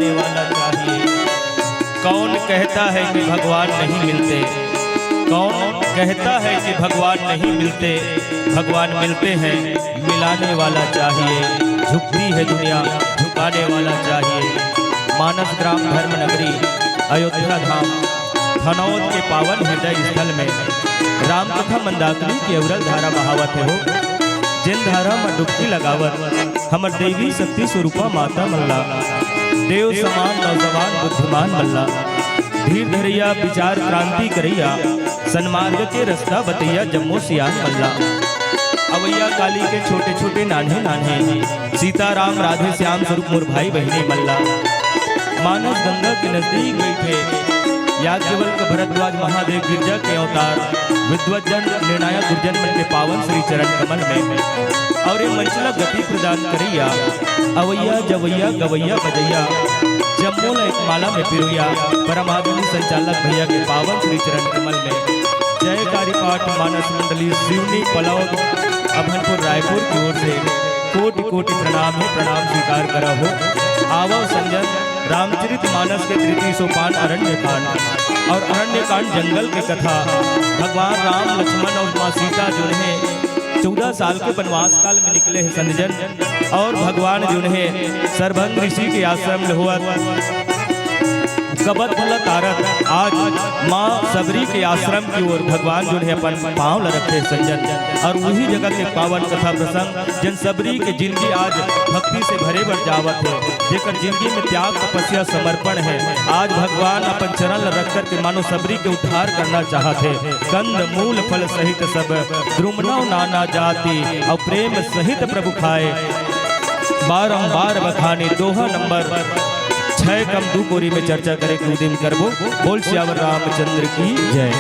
झुकाने वाला चाहिए। कौन कहता है कि भगवान नहीं मिलते, कौन कहता है कि भगवान नहीं मिलते, भगवान मिलते हैं, मिलाने वाला चाहिए। झुकती है दुनिया, झुकाने वाला चाहिए। मानस ग्राम धर्म नगरी अयोध्या धाम धनौद के पावन हृदय स्थल में राम कथा मंदाकिनी की अविरल धारा बहावत हो। जिन धारा में डुबकी लगावत हमर देवी शक्ति स्वरूपा माता मल्ला, देव समान नौजवान बुद्धिमान मल्ला, धीर धरैया विचार क्रांति करैया, सन्मार्ग के रास्ता बतैया जम्मो सियान मल्ला। अवैया काली के छोटे छोटे नान्हे नान्हे सीताराम राधे श्याम स्वरूप मोर भाई बहनी मल्ला। मानस गंगा के नजदीक बैठे याज्ञवल्क भरद्वाज महादेव गिरजा के अवतार विद्वज्जन निर्णायक गुर्जन मन के पावन श्री चरण कमल में और ये मंचला गति प्रदान करैया अवैया जवैया गवैया बजैया जम्मू एक माला में पिरोया परमात्मा संचालक भैया के पावन श्री चरण कमल में जयकारी पाठ मानस मंडली सिवनी पलौद अभनपुर रायपुर की ओर से कोटि कोटि प्रणाम है, प्रणाम स्वीकार करा हो। आवो संजन रामचरित मानस के तृतीय सोपान अरण्य कांड और अरण्य कांड जंगल की कथा। भगवान राम लक्ष्मण और माँ सीता जो है 14 साल के वनवास काल में निकले हैं संजन, और भगवान जो है सरभंग ऋषि के आश्रम में हुआ कबत तारक आज माँ सबरी के आश्रम की ओर भगवान जो है अपन पाँव ल रखे संजन, और वही जगह के पावन कथा प्रसंग जन सबरी के जिंदगी आज भक्ति से भरे भर जावत है, जेकर जिंदगी में त्याग तपस्या समर्पण है। आज भगवान अपन चरण रख कर के मानो सबरी के उद्धार करना चाहते। कंद मूल फल सहित सब द्रुमनव नाना जाति और प्रेम सहित प्रभु खाए, बारंबार बखाने दोहा नंबर 6 कम 2 कोरी में चर्चा करे के उद्यम करबो। बोल श्यावर रामचंद्र की जय।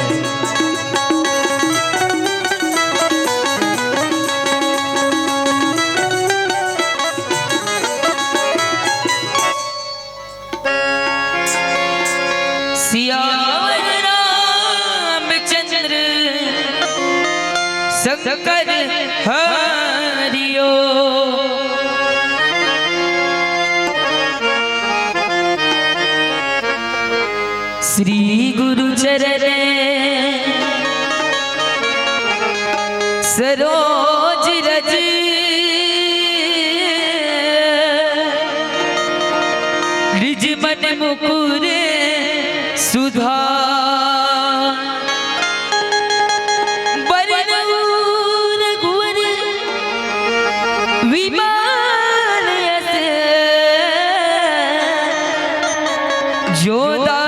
श्यावर रामचंद्र शंकर हरियो। श्री गुरु चरण सरोज रज निज मन मुकुर सुधा बरनूर गुर विमान जोदा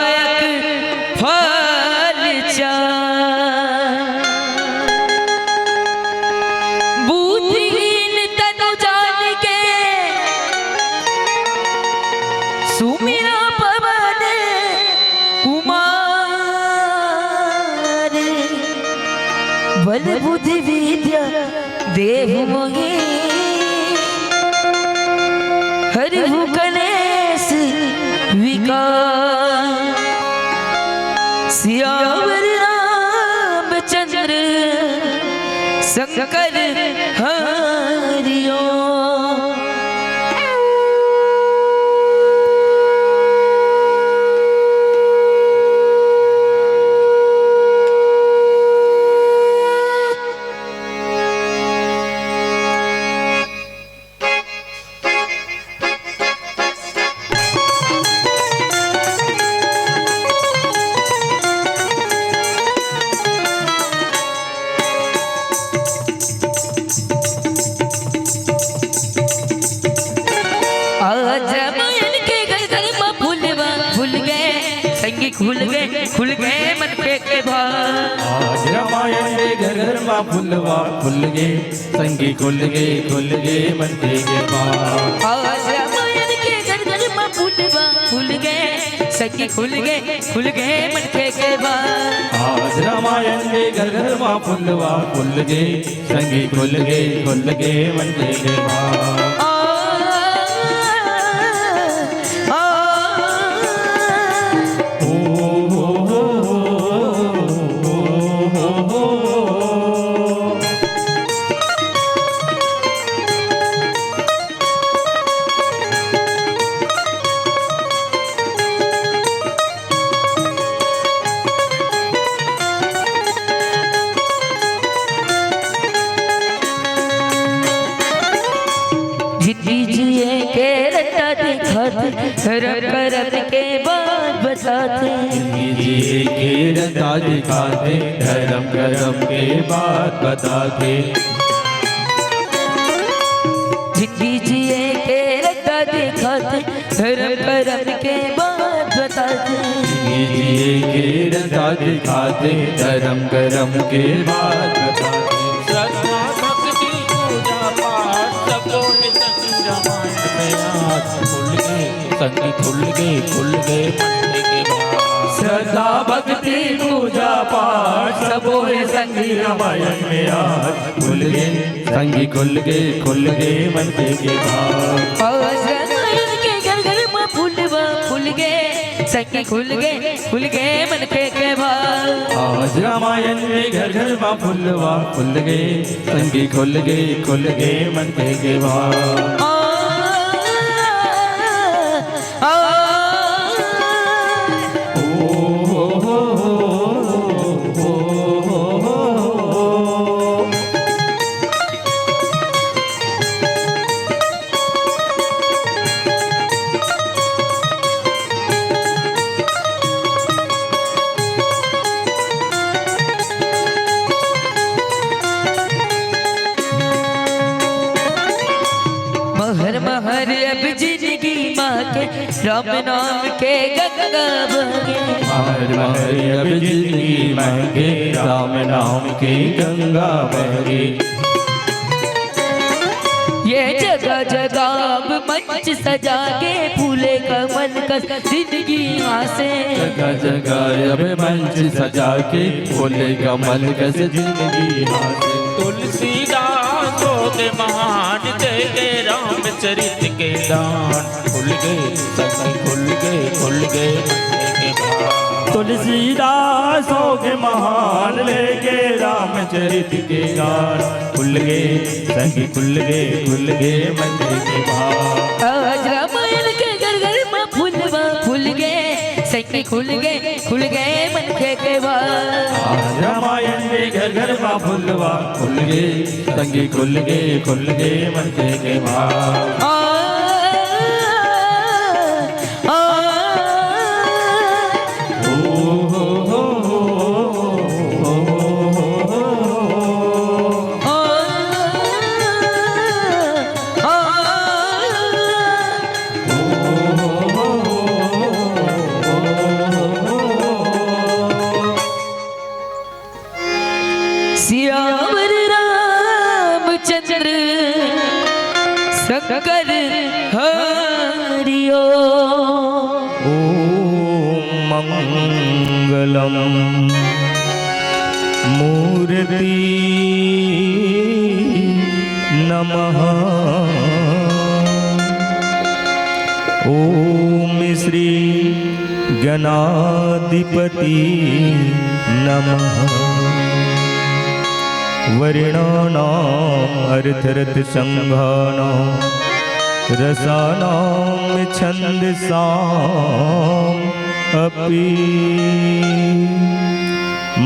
बुद्धिहीन तनु जान के सुमिरा पवन कुमार, बल बुद्धि विद्या देहु मोहि हरिहु कलेश विकार। श्यावर रामचंद्र शंकर हरियो। खुल गए मन के भाव। आज रामायण के घर घर माँ फुलवा खुल गए, संगी खुल गए मन के भाव। आज रामायण के घर घर माँ फुलवा खुल गए, संगी खुल गए मन के भाव। आज रामायण के घर घर माँ फुलवा खुल गए, संगी खुल गए मन के भाव। दिखाते, धर्म करम के बात बताते। जिए के रता दिखाते, धर्म करम के बात बताते। जिंदगी जिए के रता दिखाते, धर्म करम के बात बताते। जिए के रता दिखाते, धर्म करम के बात बताते। श्रद्धा भक्ति पूजा पाठ सबको संगी रामायण में आज खुल गए, संगी खुल गए मंडे के बाद। श्रद्धा भक्ति पूजा पाठ सब होए संगी रामायण में आज खुल गए, संगी खुल गए मंडे के बाद। आज रामायण के घर घर में फूलवा फूल गए, संगी खुल गए मन के बाद। आज रामायण में घर घर में फुलवा फुल गए, संगी खुल गए मंडे के बाद। महर अब जिंदगी माँ के राम नाम के गंगा बहे। महर अब जिंदगी महके राम नाम के गंगा बहे। ये जगह जगह अब मंच सजा के फूले कमल का जिंदगी हासे। जगह जगह अब मंच सजा के फूले कमल का जिंदगी हासे। तुलसीदास हो के महान दे के रामचरित के दान खुल गए, संगी खुल गए मंडे के बाद। तुलसीदास हो के महान लेके रामचरित के गान खुल गए, संगी खुल गए मंडे के बाद। आज रामायण के घर घर में फूलवा फूल गए, संगी खुल गए मन के बाद। आज रामायण में घर घर में फुलवा फुल गए, संगी खुल गए मंडे के बाद। सियावर रामचंद्र शंकर हरियो। ओम मंगलम मूर्ति नमः। ओम श्री गणाधिपति नमः। वर्णानां अर्थरथसंघानां रसानां छन्दसाम् अपि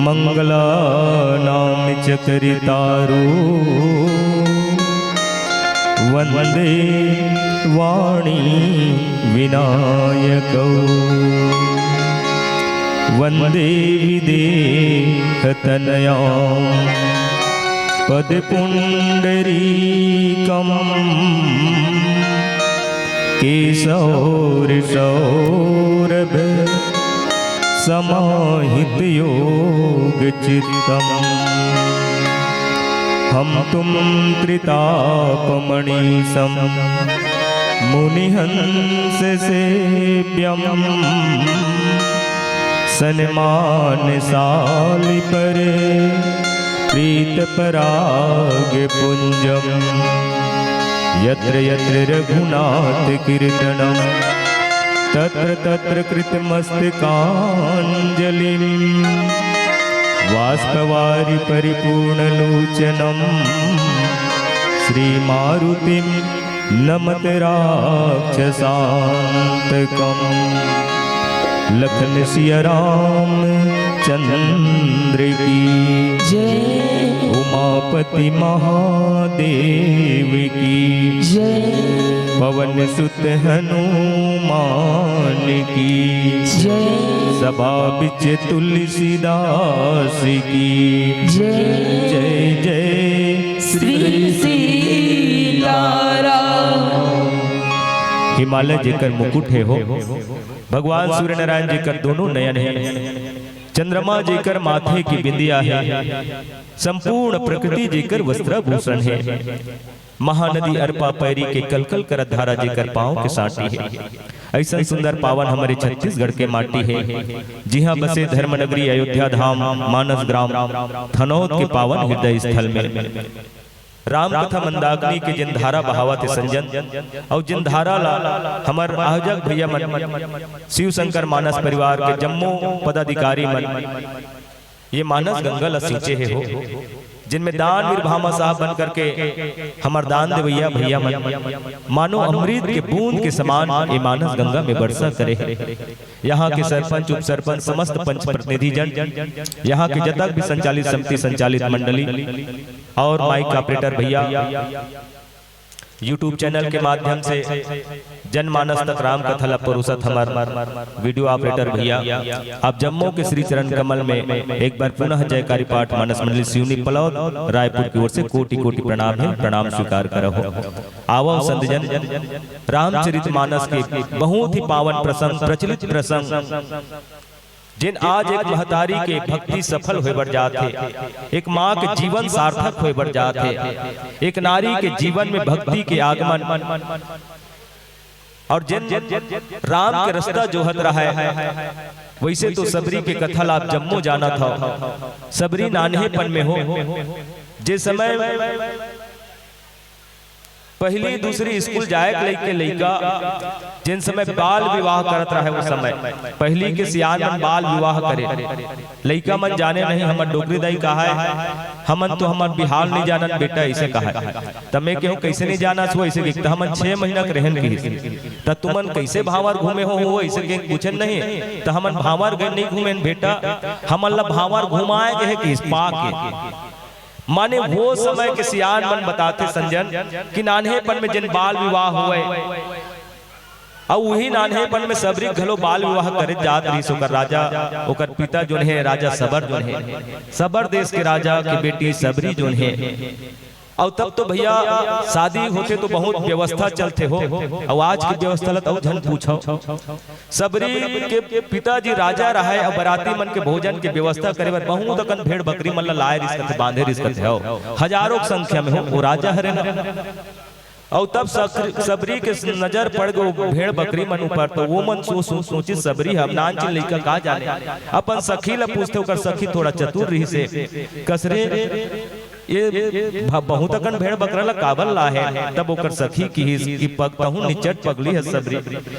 मंगलानां च करितारो वन्दे वाणी विनायकौ। वन्दे विदेहतनयां पदपुण्डरीकम् केशौरशौरभ समाहितयोगचित्तम्। हम तुम त्रितापमणिसं मुनिहंस सेव्यम्। सन्मानशालि पर प्रीतपराग पुंजम्। यत्र यत्र रघुनाथ कीर्तनं तत्र तत्र कृतमस्तकाञ्जलिं। बाष्पवारि परिपूर्णलोचनं श्रीमारुतिं नमत राक्षसान्तकम्। लखन सिया राम चंद्र की जय। उमापति महादेव की जय। पवन सुत हनुमान की जय सभा बिच तुलसीदास की जय जय जय श्री सीताराम। हिमालय जेकर मुकुट है हो, भगवान सूर्य नारायण जेकर दोनों नयन है, चंद्रमा जेकर माथे की बिंदिया है, संपूर्ण प्रकृति जेकर वस्त्राभूषण है, महानदी अरपा पैरी के कलकल करत धारा जेकर पांव के साटी है। ऐसा सुंदर पावन हमारे छत्तीसगढ़ के माटी है, जिहाँ बसे धर्मनगरी अयोध्या धाम मानस ग्राम थनौत के पावन हृदय स्थल में राम कथा मंदाकिनी के जिन धारा बहावत संजन और जिन धारा ला हमर आयोजक भैया मन शिव शंकर मानस परिवार के जम्मू पदाधिकारी मन ये मानस गंगा ला सींचे है हो, जिनमें दान वीर भामा साहब बन करके हमार दान देवैया भैया मन मानो अमृत के बूंद के समान ये मानस गंगा में वर्षा करे। यहाँ के सरपंच उप सरपंच समस्त पंच प्रतिनिधि जन, यहाँ के जतक भी संचालित समिति संचालित मंडली और माइक ऑपरेटर भैया, यूट्यूब चैनल के माध्यम से जनमानस तक राम कथा ला परोसत हमार वीडियो ऑपरेटर भैया, आप जम्मू के श्री चरण कमल में एक बार पुनः जयकारी पाठ मानस मंडली सिवनी पलौद रायपुर की ओर से कोटि कोटि प्रणाम है, प्रणाम स्वीकार करो। आवो संतजन, रामचरितमानस के बहुत ही पावन प्रसंग प्रचलित प्रसंग जिन आज एक महतारी के भक्ति सफल होए बढ़ जाते, एक माँ के जीवन सार्थक होए बढ़ जाते, एक नारी के जीवन में भक्ति के आगमन और जिन राम के रास्ता जोहत रहा है। वैसे तो सबरी के कथा आप जम्मू जाना था, सबरी नान्हेपन में हो, जिस समय पहली दूसरी स्कूल जाए लेके लइका जिन समय बाल विवाह करत रहे, वो समय पहली के सियान मन बाल विवाह करे, लइका मन जाने नहीं हमर डोगरी दाई कहा है, हमन तो हमर बिहार नहीं जानन बेटा ऐसे कहा है। तब मैं कहूँ कैसे नहीं जाना सो ऐसे कि हमन 6 महीना के रहन की त तुमन कैसे भावर घूमे हो ऐसे के पूछन नहीं, तो हमन भावर गए नहीं घूमे बेटा, हमन ला भावर घुमाए गए कि स्पा के माने वो समय के सियान मन बताते संजन कि नान्हेपन में जिन बाल विवाह हुए और वही नान्हेपन में सबरी घलो बाल विवाह करे जात रही। ओकर राजा ओकर पिता जो है राजा सबर जो है, सबर देश के राजा की बेटी सबरी जो है। और तब तो भैया शादी होते तो बहुत व्यवस्था चलते हो, और आज की व्यवस्था लत और झन पूछो। सबरी के पिताजी राजा रहा है और बराती मन के भोजन के व्यवस्था करे बर बहुत तकन भेड़ बकरी मन लाए रिश्ते बांधे रिश्ते हो, हजारों की संख्या में हो, वो राजा हरे ना। और तब सबरी के नजर पड़ गो भेड़ बकरी मन ऊपर, तो वो मन सोची सबरी हम नान चिल लइका का जाने, अपन सखी ला पूछते ओकर सखी थोड़ा चतुर रही से कसरे ये बहुत अकन भेड़ बकरा ला काबल ला है। तब ओकर सखी की पगतहूं निचट पगली है सबरी,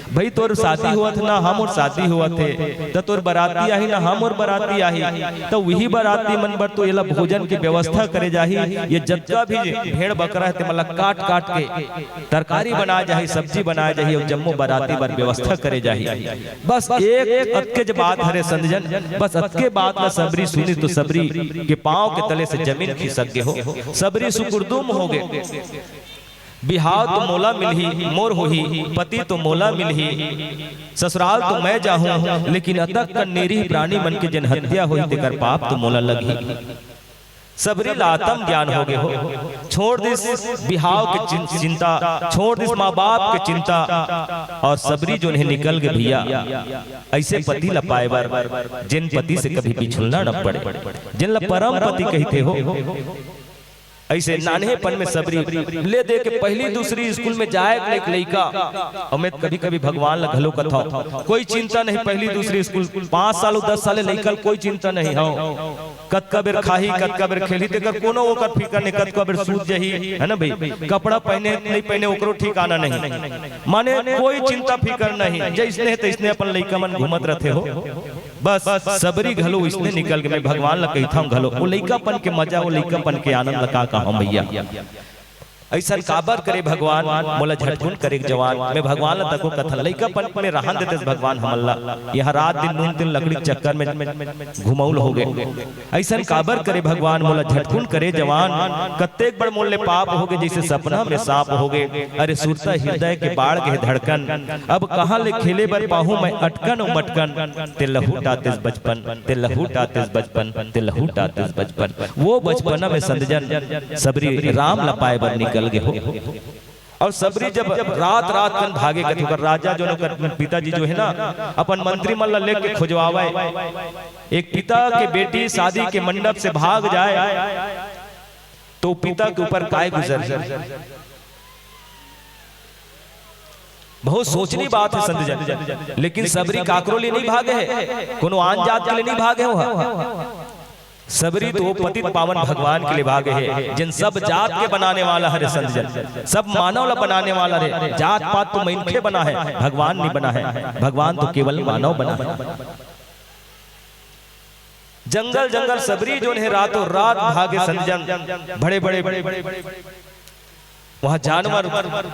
भाई तोर शादी हुआ था ना हम और शादी हुआ थे, तो तोर बराती आई ना हम और बराती आई, तो वही बराती मन बर तो ये भोजन की व्यवस्था करे जाही, ये जत्ता भी भेड़ बकरा है मतलब काट काट के तरकारी बनाए जाही, सब्जी बनाए जाही और जम्मू बराती बर व्यवस्था करे जाही। बस एक अतके जब बात हरे संजन, बस अतके बात ना सबरी सुनी तो सबरी के पांव के तले से जमीन खिसक गए हो, सबरी सुकुरदुम हो गए। बिहाव तो मोला मिलही मोर होही, पति तो मोला मिलही ससुराल तो मैं जाहूं, लेकिन अतक कन्नेरी प्राणी मन के जन हत्या होई तेकर पाप तो मोला लगी। सबरी लातम ज्ञान हो गए हो, छोड़ दिस बिहाव के चिंता, छोड़ दिस माँ बाप के चिंता, और सबरी जो है निकल गए भैया ऐसे पति ला पाए बार जिन पति से कभी बिछुलना न पड़े, जिन ला परम पति कहते हो। ऐसे नान्हेपन में सबरी ले दे के पहली दूसरी स्कूल में जाए एक लइका, और मैं कभी कभी भगवान ला घलो कथा कोई चिंता नहीं, पहली दूसरी स्कूल 5 साल 10 साल लइका कोई चिंता नहीं हो, कतका बेर खाही कतका बेर खेली तेकर कोनो ओकर फिकर नहीं, कतका बेर सूत जही है ना भाई, कपड़ा पहने नहीं पहने ओकरो ठिकाना नहीं, माने कोई चिंता फिकर नहीं, जैसने तैसने अपन लइका मन घूमत रहते हो। बस सबरी घलो इसने निकल के मैं भगवान ला कहता हूं घलो वो लइकापन के मजा, वो लइकापन के आनंद लगा का हम भैया। ऐसा काबर करे भगवान मोला झटकुन करे जवान मैं भगवान ला तको कथन लइका पन में रहन देते भगवान हमला यहाँ रात दिन नून दिन लकड़ी चक्कर में घुमौल हो गए ऐसा काबर करे भगवान मोला झटकुन करे जवान कत्तेक बड़ मोल ले पाप हो गए जैसे सपना में सांप हो गए अरे सुरता हृदय के बाढ़ के धड़कन अब कहाँ ले खेले बर पाहू मैं अटकन और मटकन ते लहू टातेस बचपन ते लहू टातेस बचपन ते लहू टातेस बचपन वो बचपना में संजन सबरी राम लपाए बर निकल गए हो और सबरी जब रात रात कन भागे कथी कर राजा जो पिताजी जो है ना अपन मंत्री मन लेके खोजवावे एक पिता के बेटी शादी के मंडप से भाग जाए तो पिता के ऊपर काय गुजर बहुत सोचनी बात है संत लेकिन सबरी काकरो लिए नहीं भागे है कोनो आन जात के लिए नहीं भागे हो सबरी तो पतित पावन भगवान के लिए भागे है जिन सब जात के बनाने वाला है संत जन सब मानव ला बनाने वाला रे जात पात तो मनखे बना है भगवान नहीं बना है भगवान तो केवल मानव बना है जंगल जंगल सबरी जो है रातों रात भागे संत जन बड़े बड़े वहां जानवर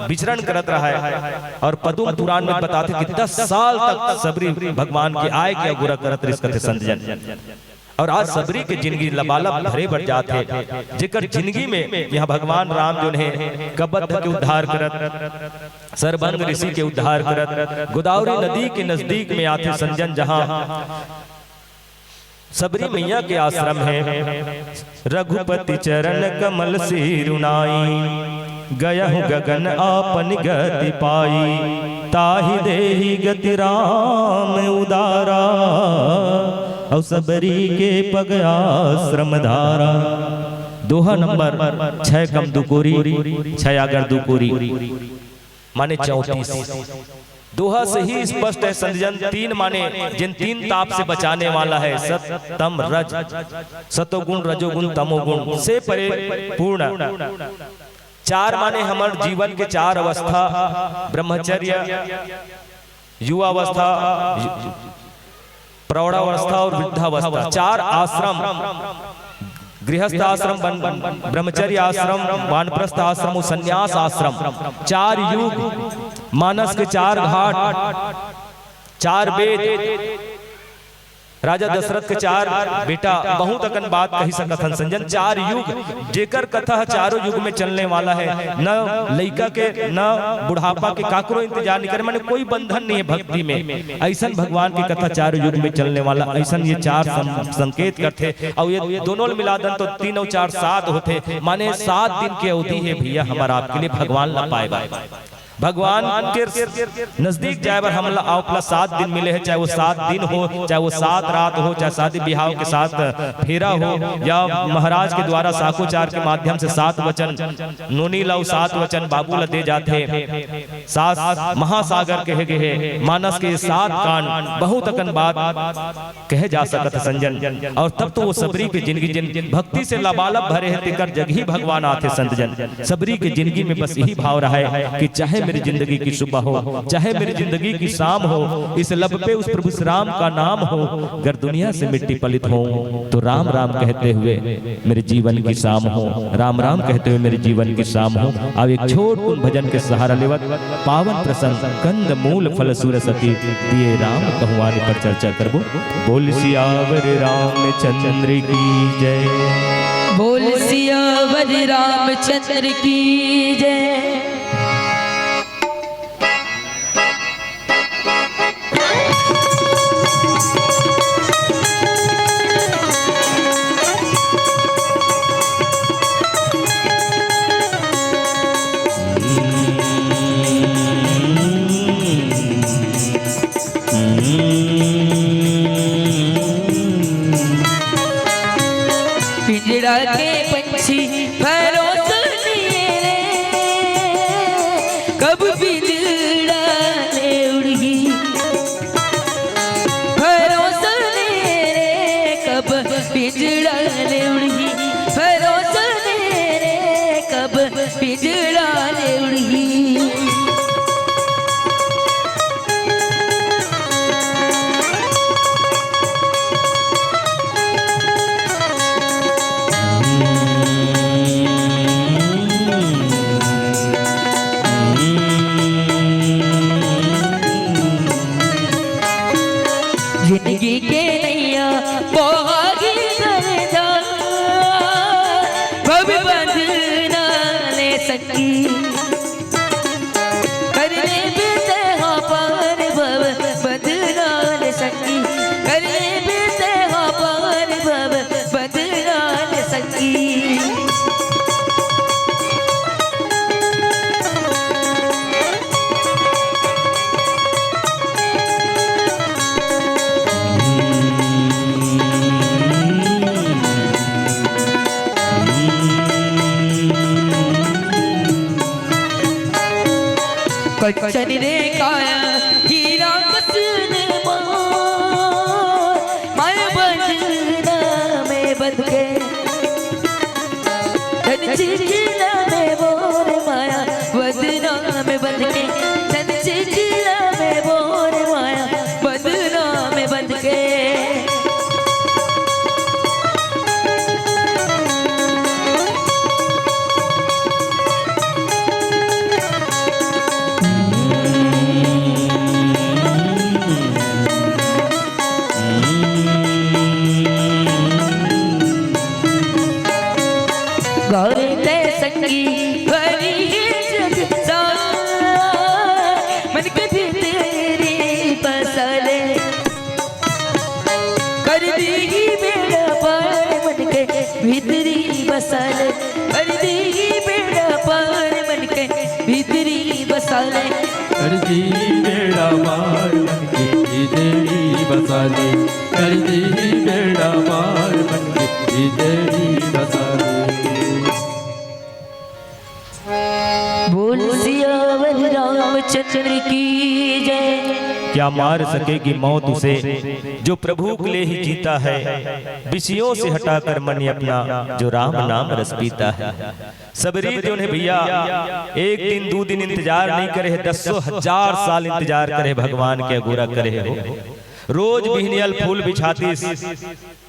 विचरण करत रहा है और पद्म पुराण में बताते कि 10 साल तक सबरी भगवान की आय के अगुरा करत रिश्ते संत जन और आज सबरी के जिंदगी लबालब भरे बढ़ जाते जेकर जिंदगी में यहाँ भगवान राम जो है कबद्ध के उद्धार करत सरबंग ऋषि के उद्धार करत गोदावरी नदी के नजदीक में आते संजन जहाँ सबरी मैया के आश्रम है रघुपति चरण कमल सिरुनाई गया हूँ गगन आपन गति पाई ताहि देहि गति राम उदारा और सबरी के पग आश्रम धारा दोहा नंबर 6 कम दुकोरी 6 अगर दुकोरी माने 34 दोहा से ही स्पष्ट है संजन 3 माने जिन 3 ताप से बचाने वाला है सत तम रज सतोगुण रजोगुण तमोगुण से परे पूर्ण 4 माने हमारे जीवन के 4 अवस्था ब्रह्मचर्य युवावस्था प्रौढ़ावस्था और वृद्धावस्था 4 आश्रम गृहस्थ आश्रम ब्रह्मचर्य आश्रम वानप्रस्थ आश्रम संन्यास आश्रम 4 युग मानस के 4 घाट 4 वेद राजा दशरथ के 4 बेटा बहुत अकन बात कही सकथन संजन 4 युग जेकर कथा चारों युग में चलने वाला है न लइका के न बुढ़ापा के काकरो इंतजार नहीं करे माने कोई बंधन नहीं है भक्ति में ऐसा भगवान की कथा चारों युग में चलने वाला ऐसा ये 4 संकेत करते और ये दोनों मिला दन तो 3 और 4 7 होते माने 7 दिन की अवधि है भैया हमारा आपके लिए भगवान ला पाए भगवान के नजदीक जाए पर हमला आओ प्लस 7 दिन मिले हैं चाहे वो 7 दिन हो चाहे वो 7 रात हो चाहे शादी ब्याह के साथ फेरा हो या महाराज के द्वारा साकोचार के माध्यम से 7 वचन नोनी लाओ 7 वचन बाबू ला दे जाते 7 महासागर कहे गए मानस के 7 कान बहुत अकन बात कहे जा सकत संजन और तब तो वो सबरी की जिंदगी जिन भक्ति से लबालब भरे है तिकर जग ही भगवान आते संतजन सबरी की जिंदगी में बस यही भाव रहा है कि चाहे मेरी जिंदगी की सुबह हो चाहे मेरी जिंदगी की शाम हो इस लब पे उस प्रभु श्री राम का नाम हो अगर दुनिया से मिट्टी पलित हो तो राम राम कहते हुए मेरे जीवन की शाम हो राम राम कहते हुए मेरे जीवन की शाम हो अब एक छोट भजन के सहारा लेवत पावन प्रसंग कंद मूल फल सुरसती दिए राम कहुआनी पर चर्चा करबो बोल सियावर रामचंद्र की जय बोल सियावर रामचंद्र की जय। पिंजड़ा के पंछी भरोसे रे कब पिंजड़ा ले उड़गी भरोसे रे कब पिंजड़ा ले उड़गी भरोसे रे कब पिंजड़ा ले उड़गी। भी बंधना ले सकी करने बीते हो पार भव बंधना ले सकी करने बीते हो पार भव बंधना ले सकी कच्चन रे काया हीरा कसन माय बंधना में बंध के धन चिचिला में बोर माया बंधना में बंध के धन चिचिला में बोर माया बंधना में बंध के गौर ते संगी भरी जग मन के भीतरी बसले कर दी बेड़ा पार मन के भीतरी बसले कर दी बेड़ा पार मन के भीतरी बसले कर दी बेड़ा पार मन के भीतरी बसले कर दी बेड़ा पार मन के भीतरी बसले बोल सियावर रामचंद्र की जय। क्या मार सकेगी मौत उसे जो प्रभु के लिए ही जीता है, विषयों से हटाकर मन अपना जो राम नाम रस पीता है। सबरी जो ने भैया एक दिन दो दिन इंतजार नहीं करे, 10,000 साल इंतजार करे, भगवान के अगोरा करे हो। रोज बिहनियल फूल बिछातीस,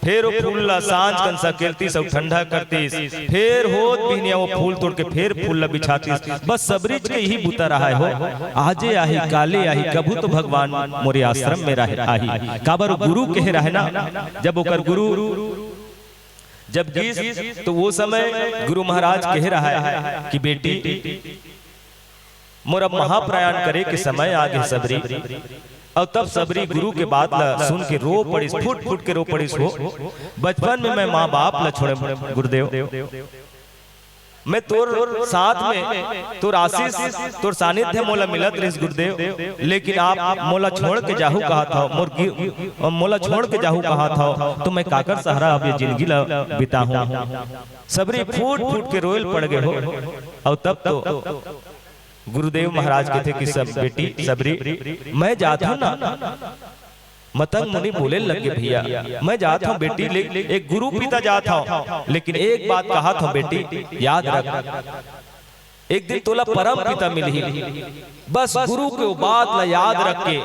फिर वो फूल सांझ कंसा केलती सब ठंडा करतीस, फिर होत बिहनिया वो फूल तोड़ के फिर फूल बिछातीस। बस सबरीज के ही बुता रहा हो, आजे आही काले आही कभू तो भगवान मोरे आश्रम में रहे आही। काबर गुरु कह रहे ना, जब ओकर गुरु जब गीस तो वो समय गुरु महाराज कह रहा है कि बेटी मोरा महाप्रयाण करे के समय आगे सबरी। और तब सबरी गुरु के बात ला सुन के रो पड़िस, फुट फुट के रो पड़िस हो। बचपन में मैं माँ बाप ला छोड़े गुरुदेव, मैं तोर साथ में तोर आशीष तोर सानिध्य मोला मिलत रहिस गुरुदेव, लेकिन आप मोला छोड़ के जाहू कहा था, मोला छोड़ के जाहू कहा था, तो मैं काकर सहारा अब ये जिंदगी ला बिता हूँ। सबरी फूट फूट के रोयल पड़ गए हो। और तब तो गुरुदेव महाराज कहते कि सब बेटी सबरी मैं जाता हूँ ना, मतंग मुनि बोले लगे भैया मैं जाता हूँ बेटी, एक गुरु पिता जाता हूँ, लेकिन एक बात कहा था बेटी याद रख, एक दिन तोला परम पिता मिली, बस गुरु के बात ला याद रख के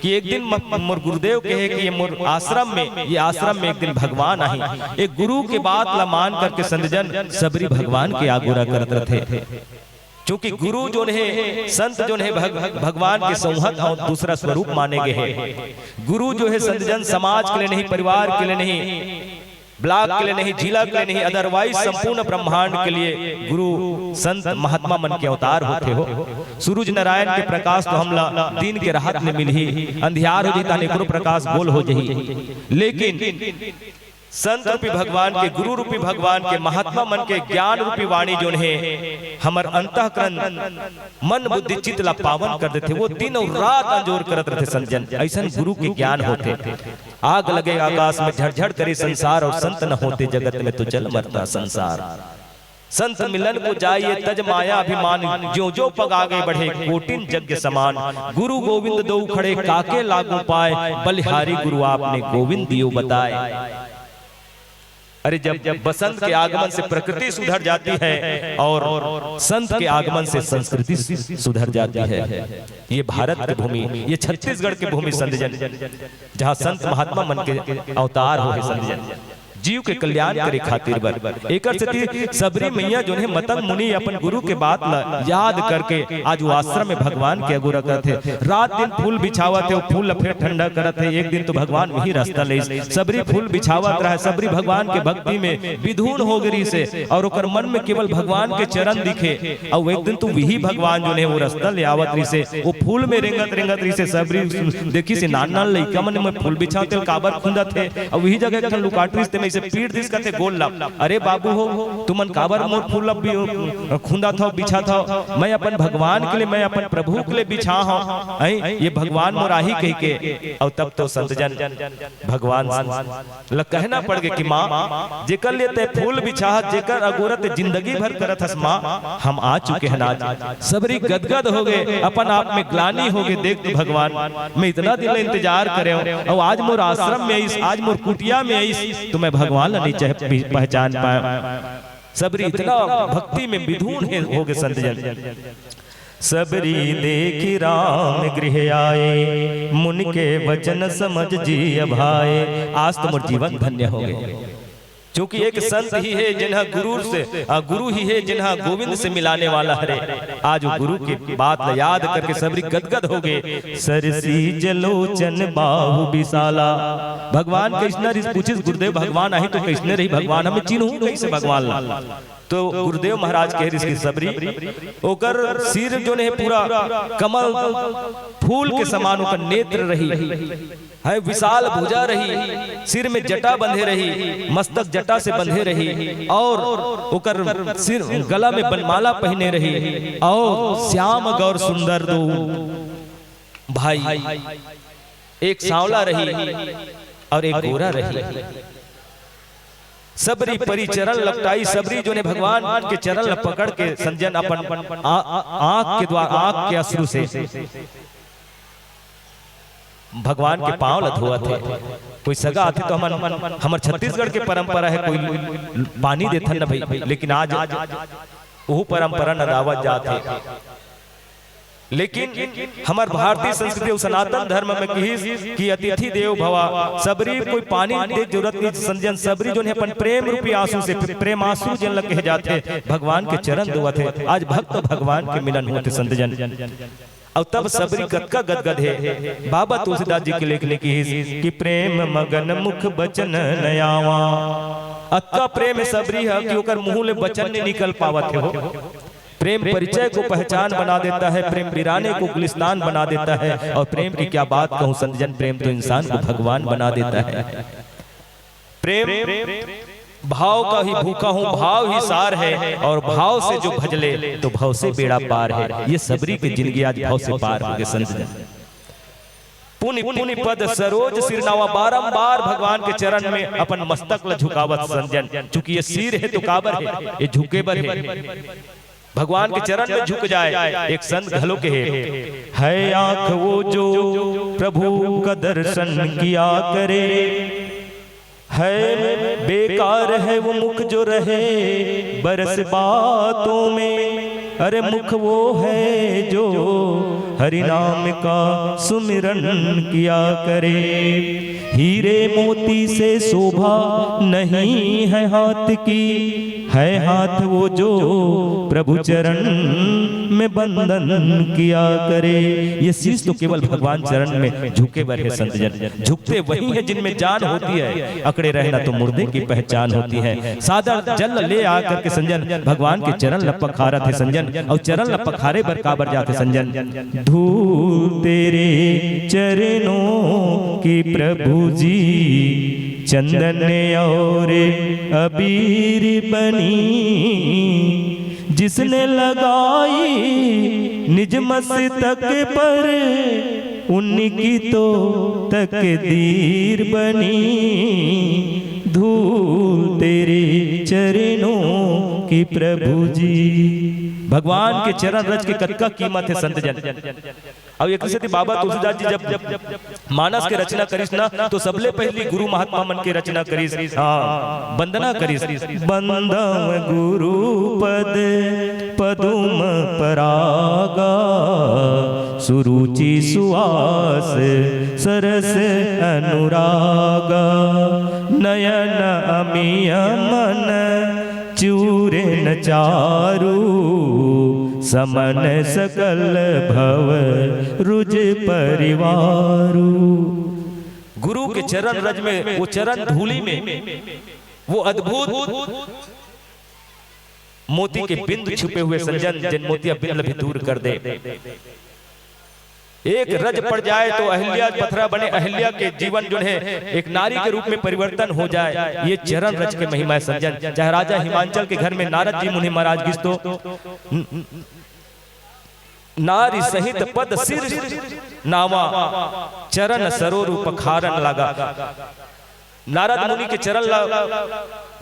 कि एक दिन मोर गुरुदेव कहे कि ये मोर आश्रम में एक दिन भगवान आई। एक गुरु के बात ला मान करके संतजन सबरी भगवान के आगोरा करते थे, क्योंकि गुरु जो है संत जो है भगवान के संहत और दूसरा स्वरूप माने गए हैं। गुरु जो है संतजन समाज के लिए नहीं, परिवार के लिए नहीं, ब्लॉक के लिए नहीं, जिला के लिए नहीं, अदरवाइज संपूर्ण ब्रह्मांड के लिए गुरु संत महात्मा मन के अवतार होते हो। सूरज नारायण के प्रकाश तो हमला दिन के राहत में मिली, अंधियार हो जाता नेकरो प्रकाश गोल हो जाही, लेकिन संत रूपी भगवान के, गुरु रूपी भगवान के, महात्मा मन के ज्ञान रूपी वाणी जो है हमर अंतःकरण मन बुद्धि चित्त ला पावन कर देते, वो दिन और रात अंजोर करत रहते संजन। ऐसा गुरु के ज्ञान होते, आग लगे आकाश में झड़झड़ करे संसार, और संत न होते जगत में तो जल मरता संसार। संत मिलन को जाइए तज माया अभिमान, जो जो पग आगे बढ़े कोटिन यज्ञ समान। गुरु गोविंद दो खड़े काके लागू पाए, बलिहारी गुरु आपने गोविंद दियो बताए। अरे जब बसंत के आगमन से प्रकृति सुधर जाती है और संत के आगमन से संस्कृति सुधर जाती है। ये भारत की भूमि, ये छत्तीसगढ़ की भूमि संतजन, जहाँ संत महात्मा मन के अवतार हो संतजन, जीव के कल्याण करे खातिर बर एकर से सबरी मैया जो है मतंग मुनि अपन गुरु के बात याद करके आज वो आश्रम में भगवान के अगुरा करते रात दिन फूल बिछावत है, फूल लफेट ठंडा करत है। एक दिन तो भगवान वही रास्ता ले सबरी फूल बिछावत रहा, सबरी भगवान के भक्ति में विधुन हो गई से और ओकर मन में केवल भगवान के चरण दिखे। और एक दिन तो वही भगवान जो है वो रास्ता ले आवत रही से वो फूल में रेंगत रेंगत रही से सबरी देखी से नान नान लइका मन में फूल बिछाते काबर खुंदत है और वही जगह एक लुकाटरी से से पीठ दिस करते गोल ला, अरे बाबू हो तुमन काबर मोर फूल अब खुंदा था बिछा था, मैं अपन भगवान के लिए मैं अपन प्रभु के लिए बिछा हूं, ये भगवान मोराही कह के। और तब तो संत जन भगवान ल कहना पड़ गए कि माँ जेकर लिए ते फूल बिछा जेकर अगोरत जिंदगी भर करत हस माँ हम आ चुके हैं आज। सबरी गदगद हो गए, अपन आप में ग्लानी हो गए, देख तो भगवान मैं इतना दिन इंतजार करे और आज मोर आश्रम में आईस, आज मोर कुटिया में आईस तो मैं भगवान नहीं चाहे पहचान पाया। सबरी इतना भक्ति में विधुन हो गए संत जन। सबरी देखी राम गृह आए, मुनि के वचन समझ जी भाए। आज तो मोर जीवन धन्य हो गए, क्योंकि एक संत ही है जिन्हा गुरु ही है जिन्हा गोविंद से मिलाने वाला है। आज गुरु की बात याद करके सबरी गदगद हो गए। सरसी जलोचन बाहु विशाला, भगवान कृष्ण पूछिस गुरुदेव भगवान आई तो कृष्ण रही भगवान हमें चिन्हू कैसे भगवान ला। तो गुरुदेव महाराज कह रही सबरी ओकर सिर जो ने पूरा कमल फूल के समान ओकर नेत्र रही है, विशाल भुजा रही, सिर में जटा बंधे रही, मस्तक जटा से बंधे रही और ओकर सिर गला में बनमाला पहने रही और श्याम गौर सुंदर दो भाई, एक सांवला रही और एक गोरा रही। सबरी परी चरण लपटाई, सबरी जो ने भगवान के चरण पकड़ के संजन अपन आंख के द्वारा आंख के अश्रु से भगवान के पांव धोआ थे। कोई सगा आते तो हमर छत्तीसगढ़ के परंपरा है कोई पानी देथन न भाई, लेकिन आज वो परंपरा न दावत जाते। लेकिन हमार भारतीय संस्कृति सनातन धर्म में कही कि अतिथि देव भवा, सबरी कोई पानी दे जरूरत नहीं संजन। सबरी जो है अपन प्रेम रूपी आंसू से प्रेम आंसू जन लग कहे जाते भगवान के चरण धोआ थे। आज भक्त भगवान के मिलन हुए थे संत जन। और तब सबरी कतका गदगद है। बाबा तुलसीदास जी के लिखने की कि प्रेम मगन मुख बचन नयावा, अतका प्रेम सबरी है कि ओकर मुंह ले बचन नहीं निकल पावत हो। प्रेम परिचय को पहचान बना देता है, प्रेम वीराने को गुलिस्तान बना देता है। और प्रेम की क्या बात कहूं संजन, प्रेम तो इंसान को भगवान बना देता है। प्रेम भाव का ही भूखा हूं, भाव ही सार है और भाव से जो भजले तो भाव से बेड़ा पार है। ये सबरी की जिंदगी आज भाव से पार हो गए संजन। पुनि पुनि पद सरोज सिरनावा, बारंबार भगवान के चरण में अपन मस्तक ल झुकावत संजन। चूंकि ये सिर है तो काबर है, ये झुके बर है, भगवान के चरण में झुक जाए। एक संत घलो के है आंख वो जो प्रभु का दर्शन किया करे, है बेकार है वो मुख जो रहे बरस बातों में। अरे मुख वो है जो हरि नाम का सुमिरन किया करे। हीरे मोती से शोभा नहीं है हाथ की, है हाथ वो जो प्रभु चरण में बंधन किया करे। ये शीश तो केवल भगवान चरण में झुके बर है संत जन। झुकते वही है जिनमें जान होती है, अकड़े रहना तो मुर्दे की पहचान होती है। सादा जल ले आकर के संजन भगवान के चरण लपखारा थे संजन। और चरण लपखारे बर काबर जाते संजन। धूल तेरे चरणों की प्रभु जी, चंदन और अबीर बनी, जिसने लगाई निज मस्तक पर, उनकी तो तकदीर बनी। धूल तेरे चरणों की प्रभु जी। भगवान के चरण रज के कतका कीमत है संत जन। अब एक से बाबा तुलसीदास जी जब मानस के रचना करिस ना तो सबले पहली गुरु महात्मा मन के रचना करिस, हाँ वंदना करिस। बंदम गुरु पद पदुम परागा, सुरुचि सुवास सरस अनुरागा। नयन अमिय मन चूरे न चारू, समन सकल भव रुज परिवारू। गुरु के चरण रज में, वो चरण धूलि में वो अद्भुत मोती के बिंदु छुपे हुए संजन, जिन मोतिया बिंद भी दूर कर दे। एक रज पड़ जाए तो अहिल्या पथरा बने, अहिल्या के जीवन जो है एक नारी के रूप में परिवर्तन हो जाए। ये चरण रज के महिमा है संजन। चाहे राजा हिमांचल के घर में नारद जी मुनि महाराज किस्तो नारी सहित पद सिर नावा, चरण सरोरु पखारन लगा। नारद मुनि के चरण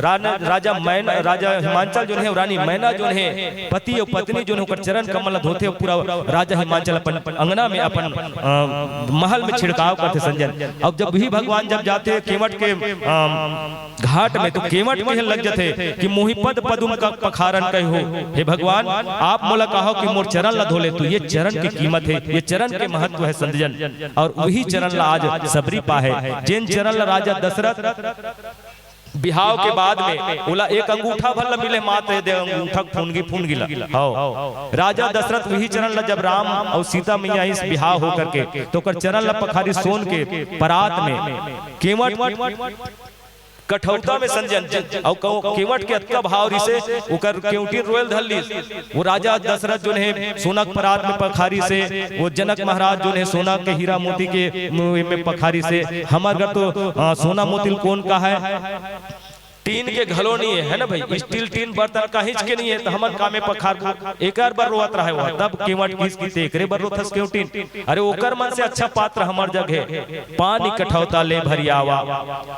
राजा हिमांचल जो है, रानी मैना जो है, पति और पत्नी जो है चरण कमल धोते, पूरा राजा हिमांचल अपन अंगना में अपन महल में छिड़काव करते संजन। अब जब भी भगवान जब जाते केवट के घाट में, तो केवट में लग जाते कि मोहि पद पदुम का पखारन कहो, हे भगवान आप मोला कहो कि मोर चरण ला धोले। तो ये चरण की कीमत है, ये चरण के महत्व है संजन। और वही चरण ला आज सबरी पा है। जिन चरण ला राजा दशरथ बिहाव के बाद में बोला एक अंगूठा भर मिले माते दे अंगूठा फून गिला। राजा दशरथ वही चरण ला जब राम और सीता मैया इस बिहाव हो करके तो कर चरण ला पखारी सोन के परात में केवट कठौता में संजन और केवट के अत्का भाव से उकर केवटी रोयल धल्ली। वो राजा दशरथ जो है सोना परात में पखारी से, वो जनक महाराज जो है सोना के हीरा मोती के में पखारी से। हमारे घर तो सोना मोती कौन का है, टीन के घलो नहीं है ना भाई, स्टील टीन बर्तन का हिच के नहीं है। तो हमार काम में पखार एक बार रोवत रहे वो, तब केवट किस की एक बार रोथस के टीन। अरे ओकर मन से अच्छा पात्र हमार जग है, पानी कठौता ले भरियावा।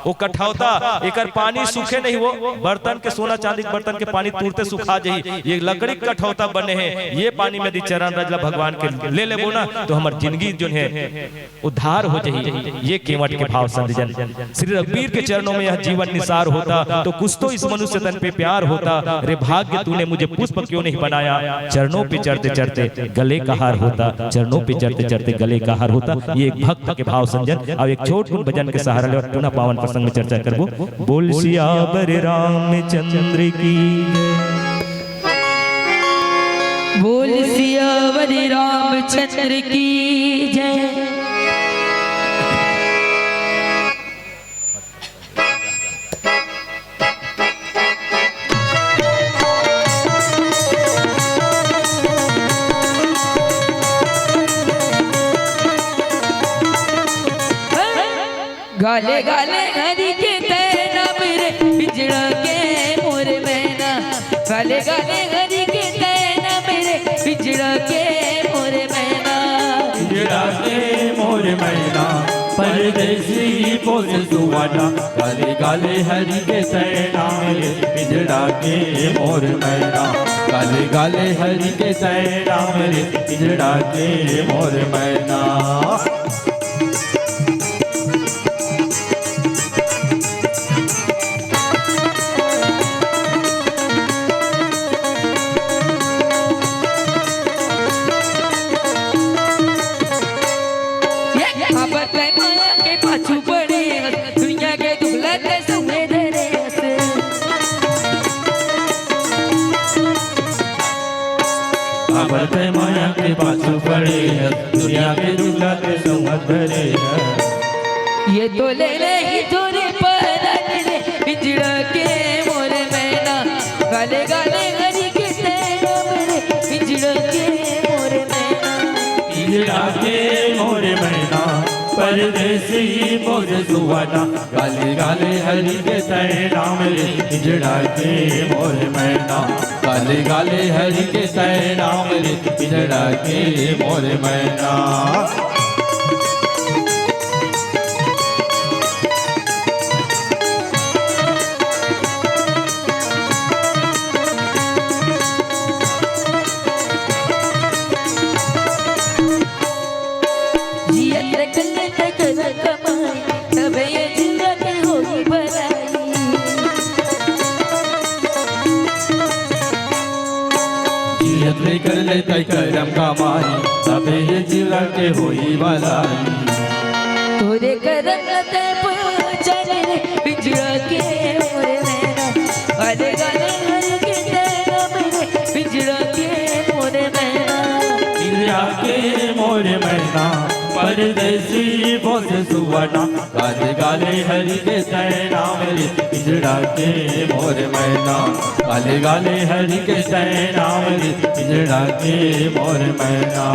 वो कठौता एकर पानी सूखे नहीं, वो बर्तन के सोना चांदी बर्तन के पानी तुरते सुखा जाही। ये लकड़ी कठौता बने हैं, ये पानी में दी चरण रजला भगवान के ले लेबो ना तो हमार जिंदगी जो है उद्धार हो जाही। ये केवट के भाव संजन। श्री रघुवीर के चरणों में यह जीवन निसार होता तो कुछ तो इस मनुष्य तन पे प्यार होता। रे भाग्य तूने मुझे पुष्प क्यों नहीं बनाया, चरणों पे चढ़ते चढ़ते गले का हार होता, चरणों पे चढ़ते चढ़ते गले का हार होता। ये एक भक्त के भाव संजन। अब एक छोट भजन के सहारा ले पुनः पावन प्रसंग में चर्चा करबो। बोल सियावर रामचंद्र की, बोल सियावर रामचंद्र की जय। गाले गाले हरि के तैना मेरे पिंजड़ा के मोर मैना, गाले गाले हरि के तैना मेरे पिंजड़ा के मोर मैना, पिंजड़ा के मोर मैना परदेसी मोर सुवाना। गाले गाले हरि के तैना मेरे पिंजड़ा के मोर मैना, गाले गाले हरि के तैना मेरे पिंजड़ा के मोर मैना। बढ़ते माया के पाछू पड़े है, दुनिया के दुला के संगत धरे है। ये तो ले ले ही तोरे पलट ले पिंजड़ा के मोर मैना, गाले गाले हरि के तैना मेरे पिंजड़ा के मोर मैना, पिंजड़ा के मोर मैना परदेसी मोर सुवाना। गाले गाले हरि के तैना मेरे पिंजड़ा के मोर मैना, गाले गाले हरि के तैना मेरे पिंजड़ा के मोर मैना। कर ले तय करम कमाई, तबे ये जीवा के होई भलाई। तोरे करम ते पहुंचले पिंजड़ा के मोरे मैना गाले गाले हरि के नैना मेरे पिंजड़ा के मोरे मैना पिंजड़ा के मोरे मैना परदेसी बोस सुवना गाले गाले हरि के सैना मेरे पिंजड़ा के मोरे मैना गाले गाले हरि के सैना मेरे पिंजड़ा के मोरे मैना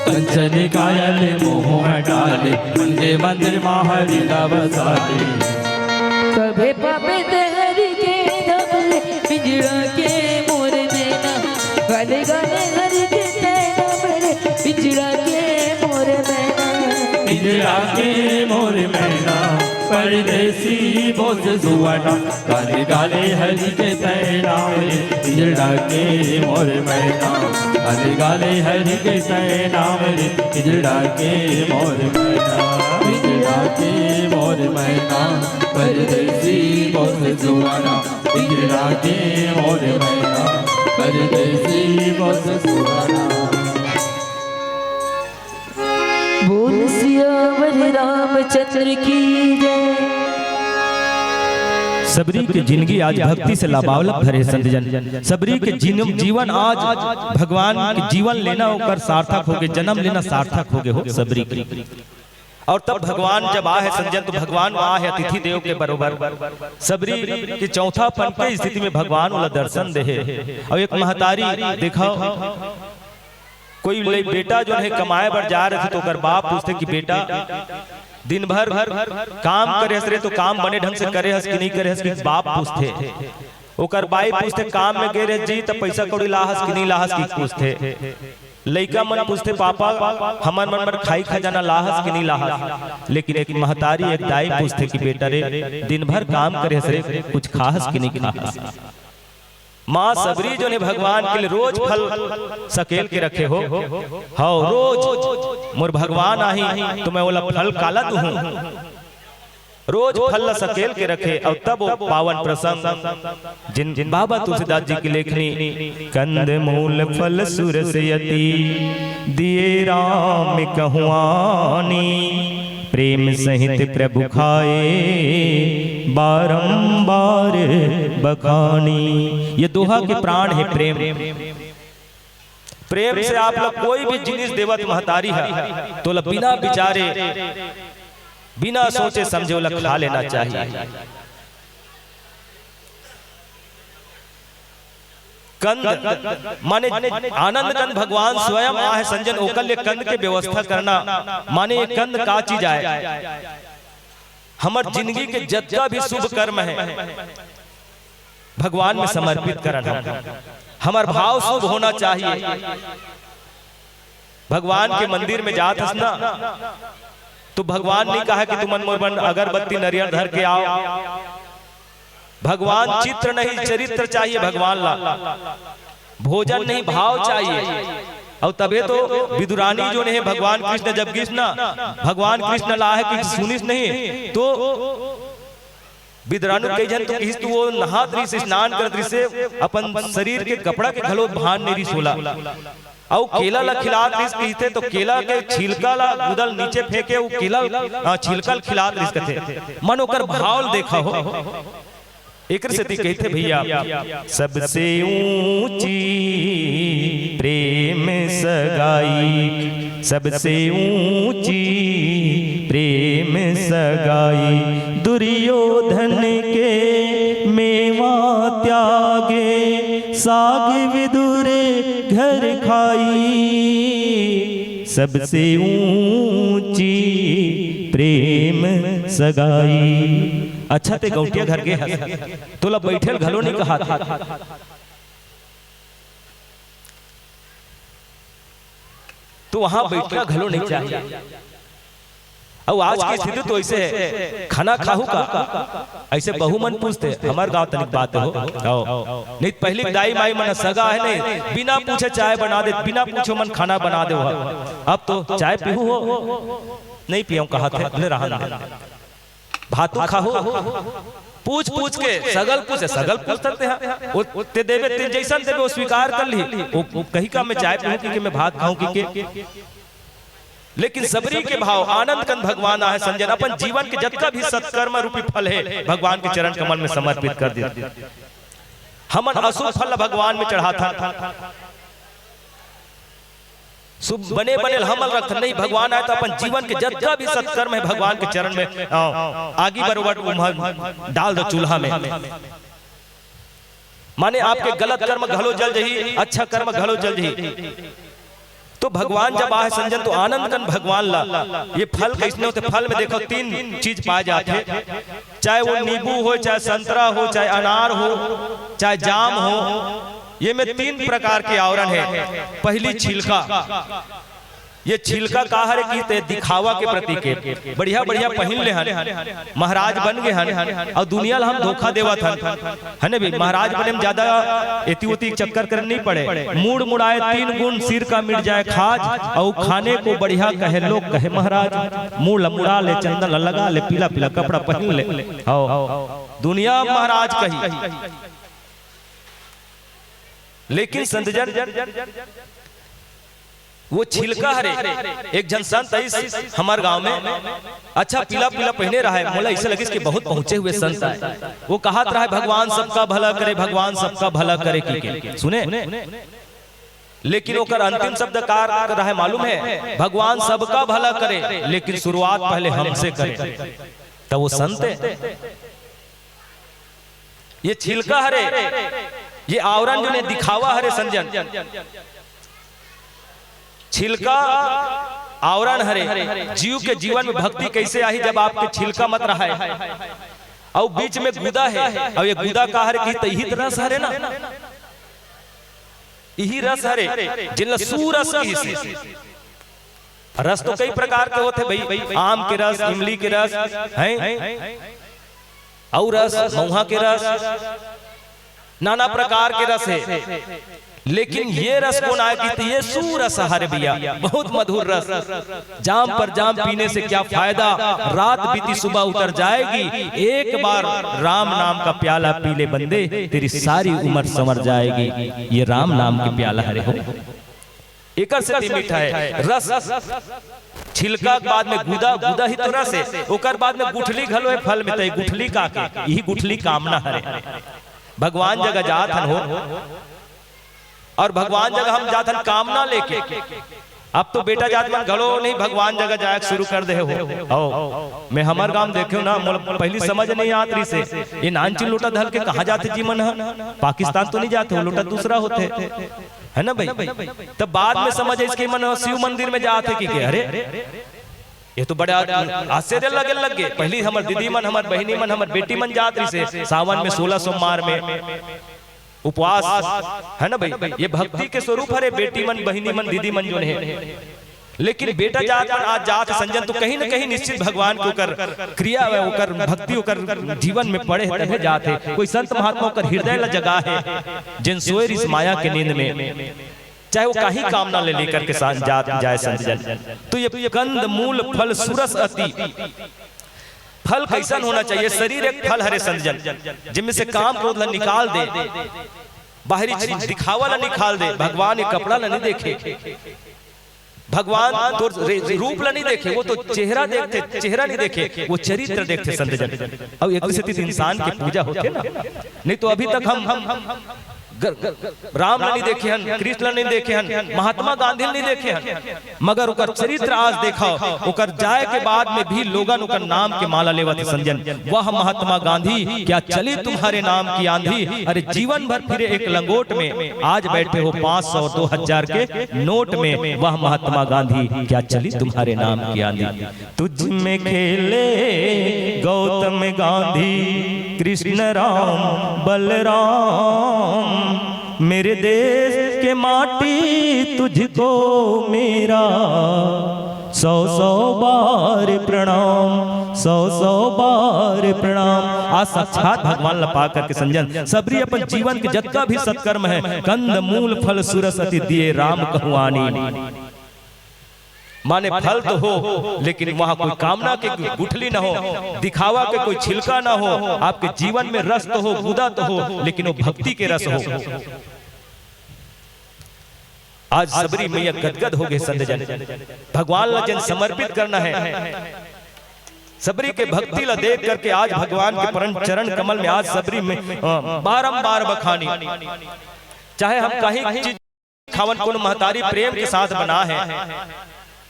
कंचन कायल मोह डाले मंदे मंदिर माहरी बसाले कभे पापे हरि के धमले पिंजड़ा के मोरे मैना गाले गाले हरि के नैना मेरे पिंजड़ा के मोरे मैना पिंजड़ा के मोरे मैना परदेसी बोस सुवना गाले गाले हरि के सैना मेरे पिंजड़ा के मोरे मैना गाले गाले हरि के सैना मेरे पिंजड़ा के मोरे मैना पिंजड़ा के मोरे मैना परदेसी बोस सुवना पिंजड़ा के मोरे मैना परदेसी बोस सुवना बोल सियावर रामचंद्र की जय। सबरी की जिंदगी आज भक्ति से लाभावलक भरे संतजन। सबरी के जीवन आज भगवान के जीवन लेना होकर सार्थक हो गए, जन्म लेना सार्थक हो गए हो सबरी की। और तब भगवान जब आए संजन तो भगवान वहां है अतिथि देव के बरोबर। सबरी के चौथा पन के स्थिति में भगवान वाला दर्शन दे और एक महतारी देखो कोई बेटा जो है कमाए बर जा रहे थे तो कर बाप पूछते कि बेटा दिन भर काम करे हस रे तो काम बने ढंग से करे हस कि नहीं करे हस कि बाप पूछते ओकर बाई पूछते काम में गे रे जी तो पैसा कौड़ी लाहस कि नहीं लाहस की पूछते लइका मन पूछते पापा हमन मन पर खाई खजाना लाहस कि नहीं लाहस। लेकिन एक महतारी एक दाई पूछते कि बेटा रे दिन भर काम करे हस रे कुछ खाहस कि नहीं खाहस। माँ सबरी जो ने भगवान के लिए रोज फल सकेल के रखे हो हाँ रोज मोर भगवान आही तो मैं बोला फल काला दूं रोज फल सकेल के रखे और तब वो पावन प्रसंग जिन बाबा तुलसीदास जी की लेखनी कंद मूल फल सुरस यति दिए राम कहुआनी प्रेम सहित प्रभु खाए बारंबार बखानी। ये दोहा के प्राण है प्रेम। प्रेम से आप लोग कोई भी जिनिस देवत महतारी है तो बिना विचारे बिना सोचे समझे वो खा लेना चाहिए। कंद माने आनंद कंद भगवान स्वयं आहे संजन ओकल्य कंद के व्यवस्था करना माने ये कंद का चीज आए हमर जिंदगी के जत्ता भी शुभ कर्म है भगवान में समर्पित करना हमार भाव शुभ होना चाहिए। भगवान के मंदिर में जात हस ना तो भगवान ने कहा कि तुम मनमोहन अगरबत्ती नरियर धर के आओ। भगवान चित्र नहीं चरित्र चाहिए भगवान ला भोजन नहीं भाव चाहिए। और तबे तो विदुरानी जो नहीं भगवान कृष्ण जब कृष्ण भगवान कृष्ण ला है कि सुनिस नहीं तो विदुरानु के जन तो किस तो वो नहात रही से स्नान करत रही से अपन शरीर के कपड़ा के घलो भान नहीं सोला और केला ला खिलात रिस कहते तो केला के छिलका ला गुदल नीचे फेंके वो केला छिलका खिलात रिस कहते मन ओकर भाव देखा हो एक से कहते भैया सबसे ऊंची प्रेम सगाई सबसे ऊंची प्रेम सगाई दुर्योधन के मेवा त्यागे साग विदुरे घर खाई सबसे ऊंची प्रेम सगाई। अच्छा ते गौटिया घर के तोला बैठल घलो नहीं कहा तो वहां बैठना घलो नहीं चाहिए। अब आज की स्थिति तो ऐसे है, खाना खाहू का ऐसे बहु मन पूछते, हमारे गांव तनिक बात हो नहीं, पहली दाई माई मन सगा है नहीं, बिना पूछे चाय बना दे, बिना पूछे मन खाना बना दे। अब तो चाय पीहू हो नहीं पियो कहा थे, ले रहा भातू खाहू पूछ पूछ के सगल पूछते हैं वो ते देवे ते जैसन देवे वो स्वीकार कर ली, वो कहीं का मैं चाय पीऊं कि मैं भात खाऊं कि लेकिन सबरी के भाव आनंद कंद भगवान आए संजन, अपन जीवन के जितना भी सत्कर्म रूपी फल है भगवान के चरण कमल में समर्पित कर दिया। हम अशुभ फल भगवान में चढ़ा था, शुभ बने बने हमल रख नहीं, भगवान आए तो अपन जीवन के जितना भी सत्कर्म है भगवान के चरण में आगे बरोबर डाल दो चूल्हा में। माने आपके गलत कर्म घलो जल जही, अच्छा कर्म घलो जल जही। तो भगवान जब आए संजन तो आनंद कन भगवान ला। ये फल कैसने होते, फल में देखो 3 चीज पाए जाते, चाहे वो नींबू हो, चाहे संतरा हो, चाहे अनार हो, चाहे जाम हो, ये में 3 प्रकार के आवरण है। पहली छिलका, ये छिलका काहर की दिखावा के प्रतीक है, बढ़िया बढ़िया पहन ले हन, महाराज बन गए हन और दुनिया हम धोखा देवत हन, है ना भाई। महाराज बने में ज्यादा एती उती चक्कर करने नहीं पड़े, मुड़ मुड़ाए 3 गुण सिर का मिट जाए खाज, और खाने को बढ़िया कहे लोग कहे महाराज। मुड़ मुड़ा ले, चंदन लगा ले, पीला पीला कपड़ा पहन ले, दुनिया महाराज कही। लेकिन संतजन वो छिलका हरे, एक जन संत हमारे गांव में अच्छा पीला पीला पहने रहा है, मोला ऐसे लगे कि बहुत पहुंचे हुए संत है। वो कहा रहा है भगवान सबका भला करे, भगवान सबका भला करे की सुने, लेकिन ओकर अंतिम शब्द कार रहा है मालूम है, भगवान सबका भला करे लेकिन शुरुआत पहले हमसे करे। तो वो संत है। ये छिलका हरे, ये आवरण जो ने दिखावा हरे संजन, छिलका आवरण हरे। जीव के जीवन में भक्ति कैसे आई जब आपके छिलका मत रहा है और बीच में गुदा है, और ये गुदा का हरे की तही रस हरे ना, यही रस हरे जिन सूरस की रस तो कई प्रकार के होते भाई, आम के रस, इमली के रस हैं, और रस महुआ के रस, नाना प्रकार के रस है। लेकिन ये रस कौन आया कि ये सूरस हरे भैया, बहुत मधुर रस। जाम पर जाम पीने से क्या फायदा, रात बीती सुबह उतर जाएगी, एक बार राम नाम का प्याला पी ले बंदे, तेरी सारी उम्र संवर जाएगी। ये राम नाम के प्याला हरे हो, एक से मीठा है रस। छिलका बाद में गुदा, गुदा ही तो रस है, ओकर बाद में गुठली घलो है फल में, तो गुठली का यही गुठली कामना हरे। भगवान जगह जात हन हो, और भगवान जगह हम जात हन कामना लेके। अब तो बेटा जात मन घलो नहीं भगवान जगह जाए शुरू कर दे हो। मैं हमार गांव देखे ना, पहली समझ नहीं आत रही से ये नानची लोटा धल के कहा जाते जी मन, पाकिस्तान तो नहीं जाते, वो लोटा दूसरा होते है ना भाई। तब बाद में समझ इसके मन शिव मंदिर में जाते कि अरे ये तो बड़ा आश्चर्य लगे लगे। पहली हमार दीदी मन, हमार बहनी मन, हमार बेटी मन जात रही से सावन में 16 सोमवार में उपवास है ना भाई। ये भक्ति के स्वरूप हरे, बेटी मन, बहनी मन, दीदी मन जो है। लेकिन बेटा जात मन आज जात संजन तो कहीं न कहीं निश्चित भगवान को कर क्रिया होकर भक्ति होकर जीवन में पड़े तभी जाते। कोई संत महात्मा कर हृदय ल जगा है जिन सोए इस माया के नींद में, चाहे वो कहीं कामना ले लेकर के साथ जाए संजन। तो ये कंद मूल फल सुरस अति, फल कैसन होना चाहिए, शरीर एक फल हरे संजन, जिनमें से काम क्रोध ला निकाल दे, बाहरी चीज दिखावा ला निकाल दे। भगवान ये कपड़ा ला नहीं देखे, भगवान तो रूप ला नहीं देखे, वो तो चेहरा देखते, चेहरा नहीं देखे, वो चरित्र देखते संजन। अब एक दूसरे इंसान की पूजा होते ना, नहीं तो अभी तक हम राम नहीं देखे हन, कृष्ण नहीं देखे हन, महात्मा गांधी नहीं देखे हन, मगर उकर चरित्र आज देखा, उकर जाए के बाद में भी लोगन उकर नाम के माला लेवत संजन। वह महात्मा गांधी क्या चली तुम्हारे नाम की आंधी, अरे जीवन भर फिरे एक लंगोट में, आज बैठे हो 500 2000 के नोट में। वह महात्मा गांधी क्या चली तुम्हारे नाम की आंधी। तुझ में खेले गौतम गांधी, कृष्ण राम बलराम, मेरे देश के माटी तुझको मेरा सौ सौ बार प्रणाम, सौ सौ बार प्रणाम। आज साक्षात भगवान लपा करके संजन सबरी अपन जीवन के जतका भी सत्कर्म है कंद मूल फल सुरसति दिए राम कहुआनी। माने फल तो हो लेकिन वहां कोई कामना के गुठली ना हो, दिखावा के कोई छिलका ना हो, आपके जीवन में रस तो हो, गुदा तो हो, लेकिन वो भक्ति के रस हो। आज सबरी मैया गदगद हो गए संतजन, भगवान ला जन समर्पित करना है। सबरी के भक्ति ला देख करके आज भगवान के परम चरण कमल में आज सबरी में बारंबार बखानी। चाहे हम कहीं चीज खावन को महतारी प्रेम के साथ बना है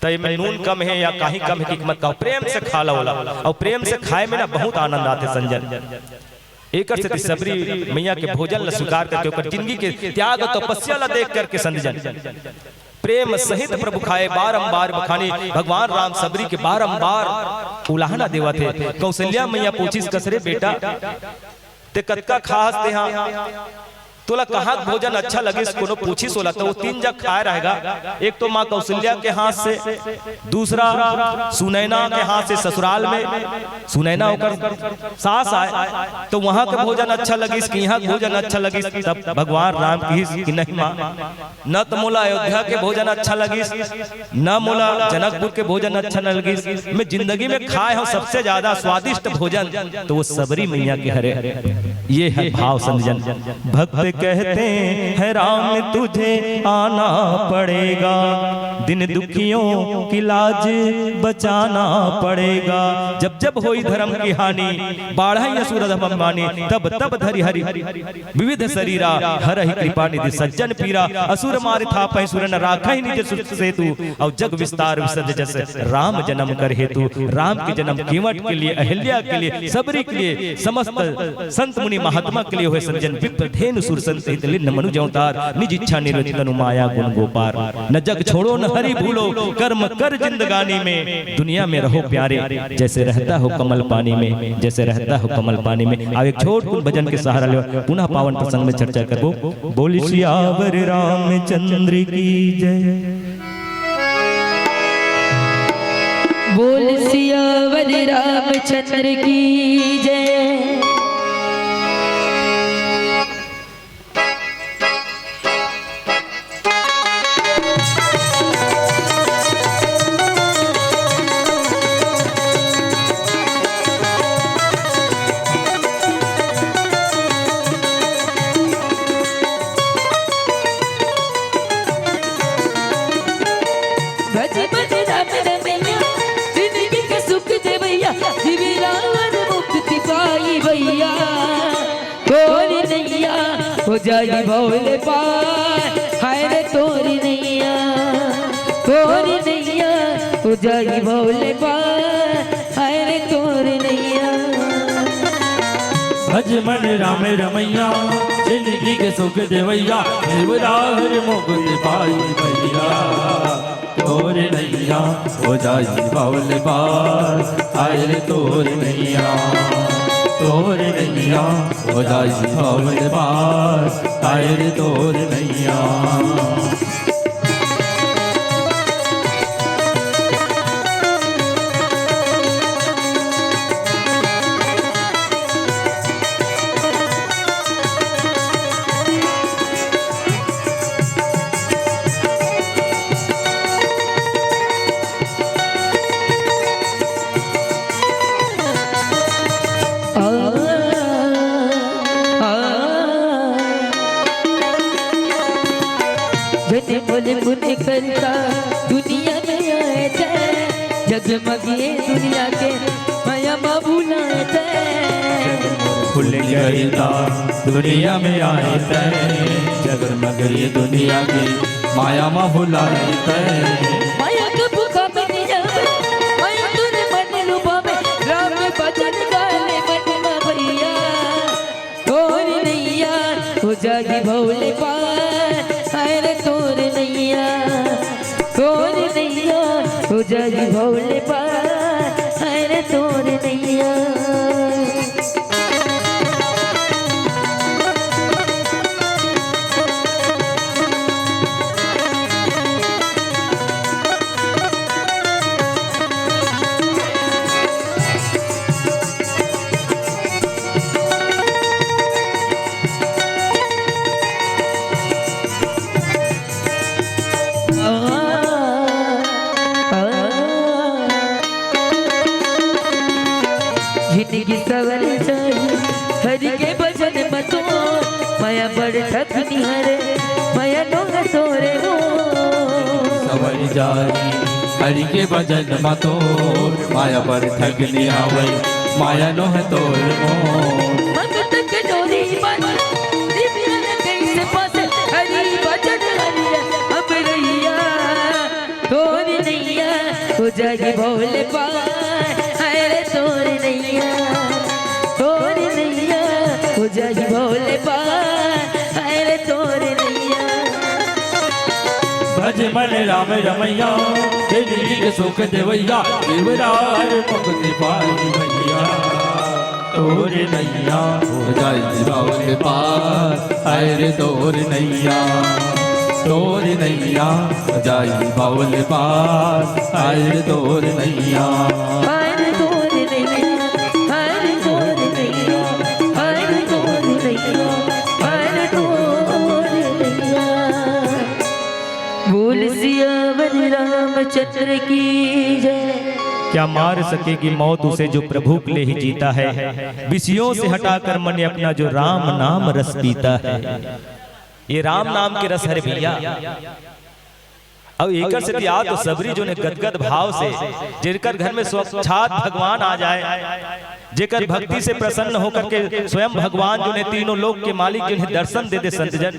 तो में नून कम है या कहीं कम है कि मत कहो, प्रेम से खा लो और प्रेम से खाए में ना बहुत आनंद आते संजन। एक से सबरी मैया के भोजन ला स्वीकार करके ओकर जिंदगी के त्याग और तपस्या ला देख करके संजन प्रेम सहित प्रभु खाए बारंबार बखानी। भगवान राम सबरी के बारंबार उलाहना देवा थे। कौशल्या मैया पूछिस कसरे बेटा ते कतका खास ते हाँ तोला कहाँ भोजन अच्छा लगे कोनो पूछी सोला तो वो 3 जग खाए रहेगा। एक तो माँ कौशल्या के हाथ से, दूसरा सुनैना के हाथ से ससुराल में सुनैना होकर सास आए तो वहां का भोजन अच्छा लगिस कि यहाँ भोजन अच्छा लगिस। तब भगवान राम की नहीं माँ न तो मोला अयोध्या के भोजन अच्छा लगिस न मोला जनकपुर के भोजन अच्छा न लगिस। मैं जिंदगी में खाए हूँ सबसे ज्यादा स्वादिष्ट भोजन तो वो सबरी मैया के हरे। ये है भाव संजन। भक्त कहते हैं राम तुझे आना पड़ेगा, दिन दुखियों की लाज बचाना पड़ेगा। जब जब होई धर्म की हानि बाढ़ई असुर धमानी, तब तब धरि हरि विविध शरीरा हर ही कृपा निधि सज्जन पीरा। असुर मारे था पै सुर न राखहि निज सुत सेतु, और जग विस्तार विसर्ज जस राम जन्म कर हेतु। राम के जन्म कीमत के लिए, अहिल्या के लिए, सबरी के लिए, समस्त संत मुनि महात्मा के लिए हुए संजन। विप्र धेनु सुर संत हित लिन्न मनुज अवतार, निज इच्छा निरत तनु माया गुण गोपार। न जग छोड़ो न हरि भूलो, कर्म कर जिंदगानी में। दुनिया में रहो प्यारे जैसे रहता हो कमल पानी में, जैसे रहता हो कमल पानी में। अब एक छोट भजन के सहारा ले पुनः पावन प्रसंग में चर्चा करबो। बोल सियावर रामचंद्र की जय, बोल सियावर रामचंद्र की जय। हो जाई भोले पार, हाय रे तोरी नैया, तोरी नैया हो जाई भोले पार, हाय रे तोरी नैया। भज मन राम रमैया, जिंदगी के सुख देवैया, हर मुक्ति पाई भैया। तोरे नैया हो जाई भोले पार, हाय रे तोरे नैया, तोरे नैया हो जाई भोले पार, हाय रे तोरे नैया। बोले मुने करता दुनिया में आए थे, जगमगिए दुनिया के माया भुलाए थे। खुल गई दुनिया में आए थे, जगमगिए दुनिया की माया भुलाए थे। माया के भूखा में दिया माया तूने मन लुभा में, राम भजन गाने मन में भैया। तोरी नैया हो जागी भोले पार, हाय रे तोरी नैया, तोरी नैया हो जागी भोले पार, हाय रे तोरी नैया। जारी हरि के भजन मतोर माया पर ठगनी आवे माया नो है तोर मोर ममता के डोरी बन दिव्या न कैसे पास हरि भजन हरि अब रैया तोर नैया हो जाएगी भोले पार अरे तोर नैया हो जाएगी भोले पार अरे तोर नैया भज मन राम रमैया तेरी के सुख देवैया देवरार मुक्ति पाई भैया तोर नैया हो जाए बावल पार अरे तोर नैया हो जाए बावल पार अरे तोर नैया अरे तोर नैया अरे तोर नैया अरे तोर नैया अरे तोर नैया बोल सियावर रामचंद्र की जय। क्या मार सकेगी मौत उसे जो प्रभु के लिए ही जीता है, विषयों से हटाकर मन अपना जो राम नाम रस पीता है। ये राम नाम के रस है भैया। अब एक से दिया तो सबरी जो ने गदगद भाव से जिनकर घर में साक्षात भगवान आ जाए, जेकर भक्ति से प्रसन्न होकर के स्वयं भगवान जो ने तीनों लोक के मालिक जिन्हें दर्शन दे दे संतजन,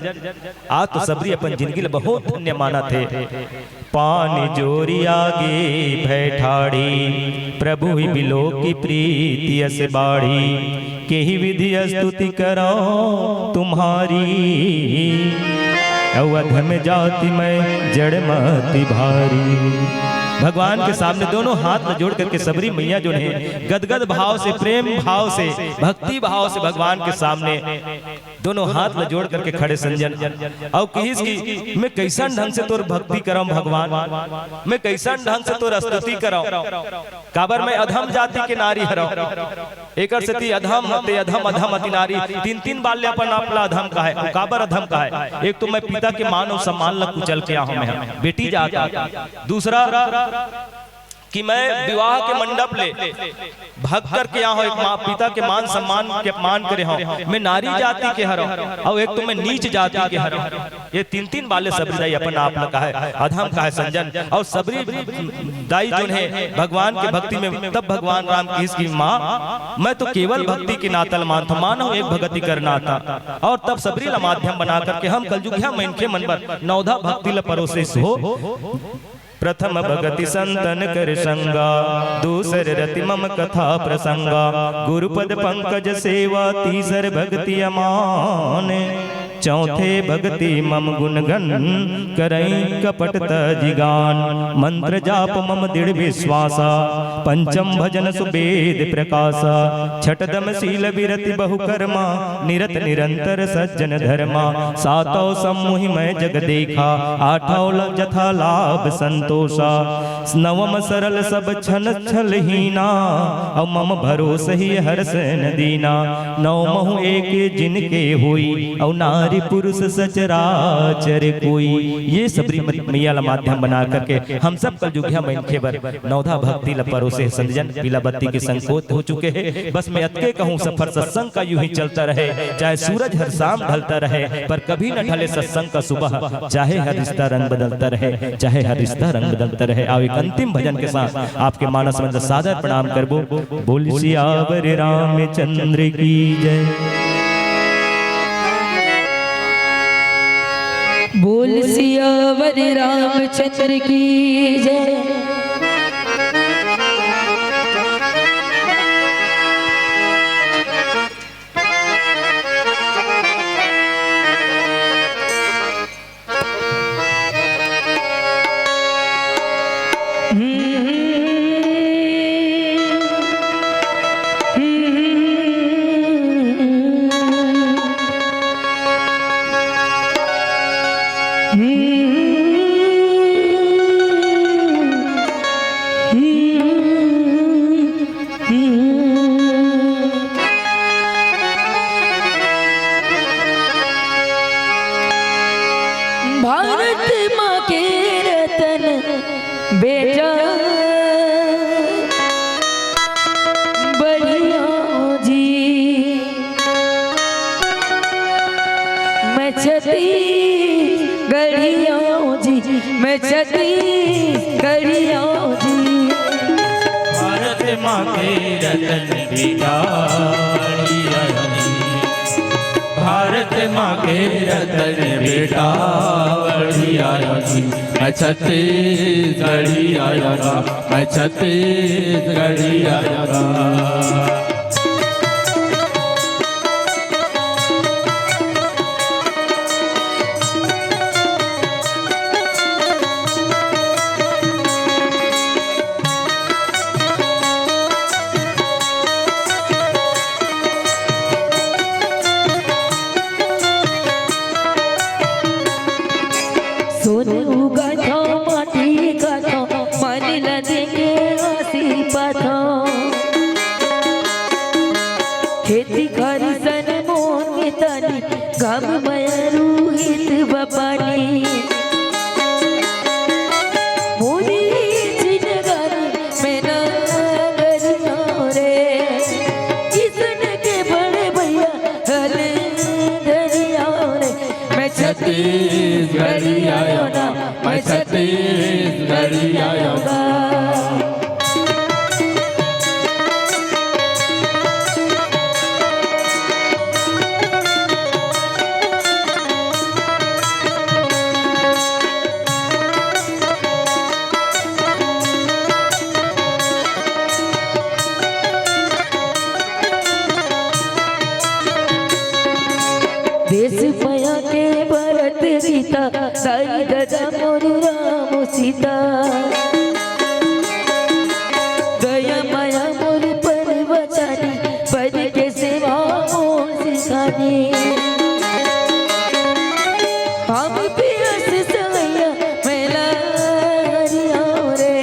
आज तो सबरी अपन जिंदगी में बहुत धन्य माना थे। पानी जोरी आगे बैठाड़ी प्रभु ही बिलो की प्रीति अस बाड़ी के ही विधि स्तुति करो तुम्हारी अवध में जाति में जड़मति भारी। भगवान के सामने दोनों हाथ में जोड़ करके सबरी मैया जो है गदगद भाव से प्रेम भाव से भक्ति भाव से भगवान के सामने दोनों हाथ में जोड़ करके खड़े संजन। और किस की मैं कैसा ढंग से तोर भक्ति कराऊं भगवान, मैं कैसा ढंग से तोर स्तुति कराऊं। काबर मैं अधम जाति के नारी हराऊं, एकर सती अधम हते अधम अधम अति नारी। तीन तीन बार ले अपन आपला अधम का है, काबर अधम का है। एक तो मैं पिता के मान और सम्मान ला कुचल के आहूं मैं बेटी जाकर, दूसरा कि मैं विवाह के मंडप ले भग करके यहाँ एक माँ पिता के मान सम्मान के अपमान करे हूँ, मैं नारी जाति के हर और एक तो मैं नीच जाति के हर। ये तीन तीन बाले सबरी दाई अपन आप का है अधम का है संजन। और सबरी दाई जो है भगवान के भक्ति में तब भगवान राम की इसकी माँ मैं तो केवल भक्ति की नातल मानता मानो एक भगति करना था। और तब सबरी ला माध्यम बना करके हम कलजुगिया मनखे मन पर नौधा भक्ति ला परोसे हो। प्रथम भगति संतन कर संगा दूसर रति मम कथा प्रसंगा गुरुपद पंकज सेवा तीसर भक्ति अमान चौथे भक्ति मम गुणगन करई कपट तजिगान मंत्र जाप मम दृढ़ विश्वासा पंचम भजन सुवेद प्रकाशा छठदम शील विरति बहुकर्मा निरत निरंतर सज्जन धर्मा सातौ सम्मोहि मैं जग देखा आठौ जथा लाभ संतोषा नवम सरल सब छल छल हीना और मम भरोस ही हर्ष न दीना नवमहु एक जिनके हुई और नारी पुरुष सचराचर कोई। ये सबरी मैया ला माध्यम बना करके हम सब कल जुगिया मनखे बर नौधा भक्ति ला परोसे संजन पीला बत्ती के संकोच हो चुके हैं। बस मैं अतके कहूँ सफर सत्संग का यूं ही चलता रहे, चाहे सूरज हर शाम ढलता रहे पर कभी न ढले सत्संग का सुबह, चाहे हर रिश्ता रंग बदलता रहे, चाहे हर रिश्ता रंग बदलता रहे। आओ एक अंतिम भजन के साथ आपके मानस में सादर प्रणाम करबो। बोल सियावर रामचंद्र की जय। बोल सियावर रामचंद्र की जय। भारत माँ के रतन बेटा बढ़िया जी, मैं छती गढ़िया जी, मैं छती माँ के रतन बिगाड़ी आया जी, भारत माँ के रतन बेटा गढ़ी आया जी। मैं छत्तीसगढ़ी आया ना, मैं छत्तीसगढ़ी आया ना। सोने उगा था माटी का था मान ला देंगे आशीर्वाद था। खेती खारी सन मोन में तानी गाम मयरू हित बपानी मोरी जिनगानी में नगरिया रे किसन के बड़े भैया हल दरिया रे। मैं छत्तीसगढ़ी आया ना, मैं छत्तीसगढ़ी आया ना। देश माया के भरत रीता साई दादा मोर राम सीता दया माया मोर पर बचानी पद के सेवा मोर सिखानी। हम पियस सैया मेला हरिया रे,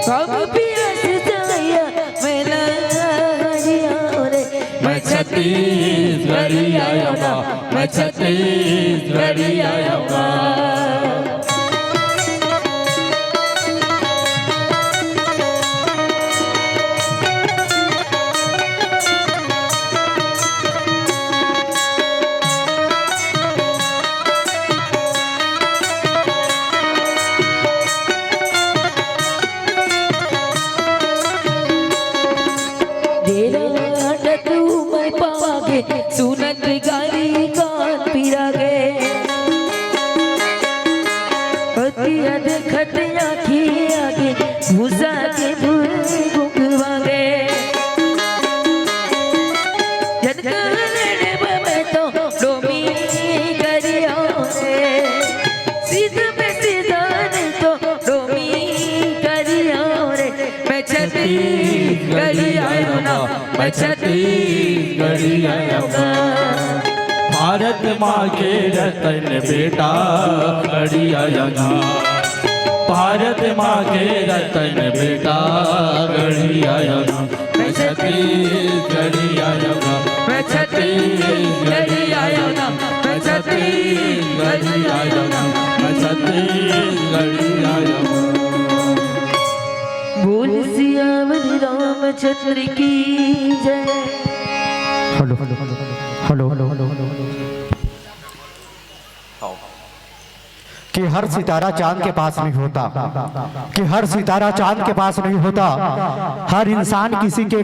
हम पियस सैया मेला हरिया रे। मैं छत्तीसगढ़ी आया ना, मैं छत्तीसगढ़ी आया ना। सुनत गाली कान पिरागे पतिया देखत आँखी आगे भूसा के भूरे गुगवागे जनकाने बमे तो डोमी करिया रे सीधा में सीधा नहीं तो डोमी करिया रे। मैं छत्तीसगढ़ी आया ना, मैं छत्तीसगढ़ी आया ना। भारत माँ के रतन बेटा गढ़ी आया ना, भारत माँ के रतन बेटा गढ़ी आया ना। मैं छत्तीसगढ़ी आया ना, मैं छत्तीसगढ़ी आया ना, मैं छत्तीसगढ़ी आया ना, मैं छत्तीसगढ़ी आया ना। बोल सियावर रामचंद्र की जय। हेलो हेलो हेलो हेलो कि हर सितारा चांद के पास नहीं होता, कि हर सितारा चांद के पास नहीं होता। हर इंसान किसी के